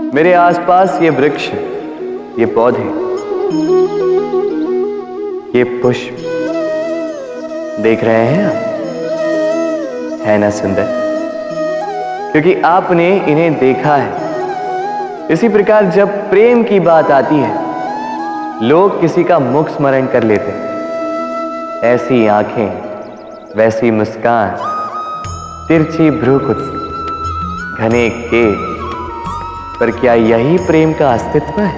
मेरे आसपास ये वृक्ष, ये पौधे, ये पुष्प देख रहे हैं आप? है ना सुंदर? क्योंकि आपने इन्हें देखा है। इसी प्रकार जब प्रेम की बात आती है, लोग किसी का मुख स्मरण कर लेते हैं। ऐसी आंखें, वैसी मुस्कान, तिरछी भ्रूकुटी, घने केश, पर क्या यही प्रेम का अस्तित्व है?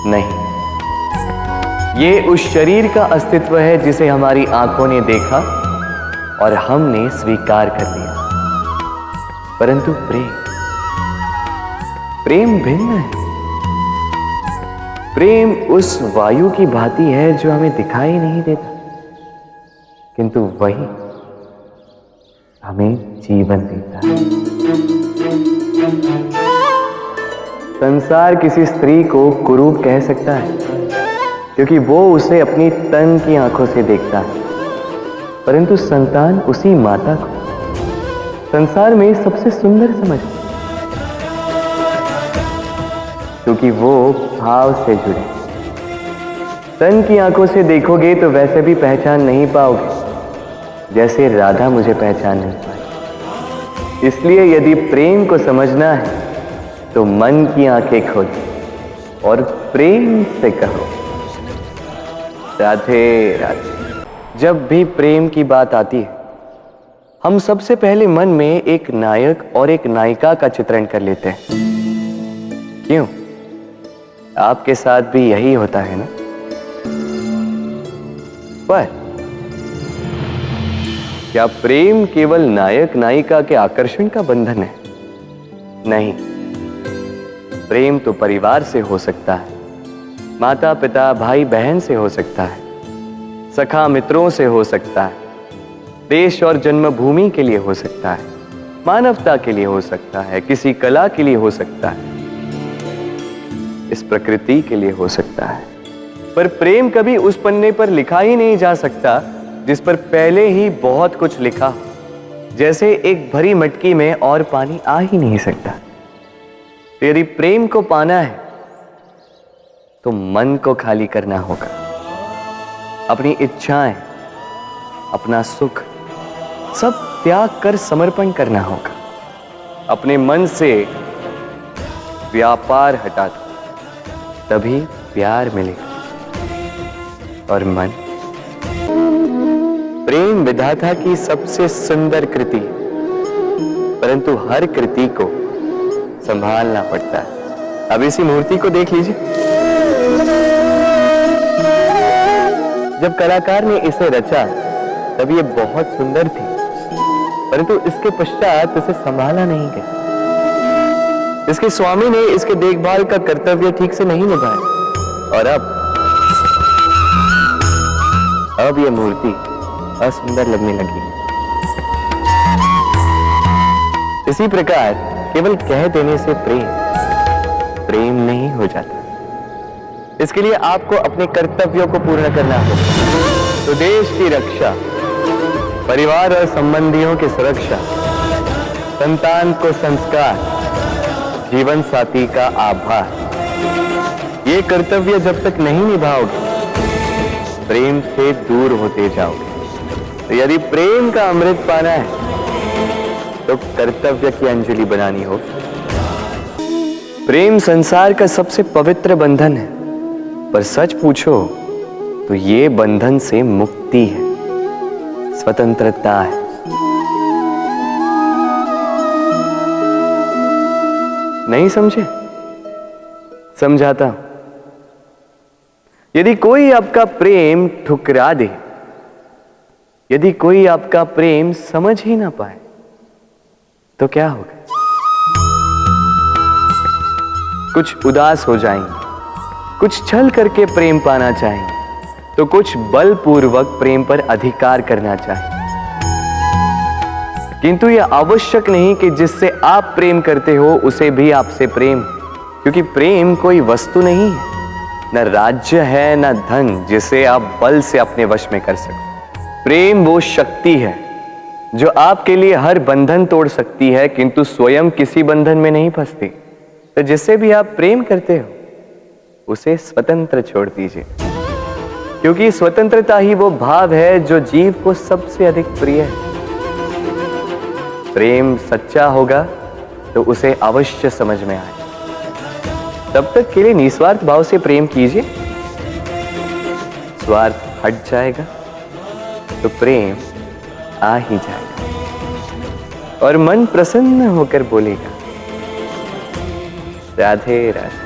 नहीं, ये उस शरीर का अस्तित्व है जिसे हमारी आंखों ने देखा और हमने स्वीकार कर लिया। परंतु प्रेम भिन्न है। प्रेम उस वायु की भांति है जो हमें दिखाई नहीं देता, किंतु वही हमें जीवन देता है। संसार किसी स्त्री को कुरूप कह सकता है क्योंकि वो उसे अपनी तन की आंखों से देखता है, परंतु संतान उसी माता को संसार में सबसे सुंदर समझती, क्योंकि वो भाव से जुड़े। तन की आंखों से देखोगे तो वैसे भी पहचान नहीं पाओगे जैसे राधा मुझे पहचान नहीं पाई। इसलिए यदि प्रेम को समझना है तो मन की आंखें खोलो और प्रेम से कहो राधे राधे। जब भी प्रेम की बात आती है, हम सबसे पहले मन में एक नायक और एक नायिका का चित्रण कर लेते हैं। क्यों? आपके साथ भी यही होता है ना? पर क्या प्रेम केवल नायक नायिका के आकर्षण का बंधन है? नहीं, प्रेम तो परिवार से हो सकता है, माता पिता भाई बहन से हो सकता है, सखा मित्रों से हो सकता है, देश और जन्मभूमि के लिए हो सकता है, मानवता के लिए हो सकता है, किसी कला के लिए हो सकता है, इस प्रकृति के लिए हो सकता है। पर प्रेम कभी उस पन्ने पर लिखा ही नहीं जा सकता जिस पर पहले ही बहुत कुछ लिखा हो। जैसे एक भरी मटकी में और पानी आ ही नहीं सकता। तो यदि प्रेम को पाना है तो मन को खाली करना होगा। अपनी इच्छाएं, अपना सुख सब त्याग कर समर्पण करना होगा। अपने मन से व्यापार हटा दो, तभी प्यार मिलेगा। और मन, प्रेम विधाता की सबसे सुंदर कृति, परंतु हर कृति को संभालना पड़ता है। अब इसी मूर्ति को देख लीजिए। जब कलाकार ने इसे रचा तब ये बहुत सुंदर थी, परंतु इसके पश्चात इसे संभाला नहीं गया। इसके स्वामी ने इसके देखभाल का कर्तव्य ठीक से नहीं निभाया और अब यह मूर्ति असुंदर लगने लगी। इसी प्रकार केवल कह देने से प्रेम नहीं हो जाता। इसके लिए आपको अपने कर्तव्यों को पूर्ण करना होगा। तो देश की रक्षा, परिवार और संबंधियों की सुरक्षा, संतान को संस्कार, जीवन साथी का आभार, ये कर्तव्य जब तक नहीं निभाओगे प्रेम से दूर होते जाओगे। तो यदि प्रेम का अमृत पाना है तो कर्तव्य की अंजलि बनानी हो। प्रेम संसार का सबसे पवित्र बंधन है, पर सच पूछो तो ये बंधन से मुक्ति है, स्वतंत्रता है। नहीं समझे? समझाता हूं। यदि कोई आपका प्रेम ठुकरा दे, यदि कोई आपका प्रेम समझ ही ना पाए, तो क्या होगा? कुछ उदास हो जाएंगे, कुछ छल करके प्रेम पाना चाहेंगे, तो कुछ बलपूर्वक प्रेम पर अधिकार करना चाहेंगे। किंतु यह आवश्यक नहीं कि जिससे आप प्रेम करते हो उसे भी आपसे प्रेम, क्योंकि प्रेम कोई वस्तु नहीं है, न राज्य है न धन जिसे आप बल से अपने वश में कर सको। प्रेम वो शक्ति है जो आपके लिए हर बंधन तोड़ सकती है, किंतु स्वयं किसी बंधन में नहीं फंसती। तो जिससे भी आप प्रेम करते हो उसे स्वतंत्र छोड़ दीजिए, क्योंकि स्वतंत्रता ही वो भाव है जो जीव को सबसे अधिक प्रिय है। प्रेम सच्चा होगा तो उसे अवश्य समझ में आए। तब तक के लिए निस्वार्थ भाव से प्रेम कीजिए। स्वार्थ हट जाएगा तो प्रेम आ ही जाएगा और मन प्रसन्न होकर बोलेगा, राधे राधे।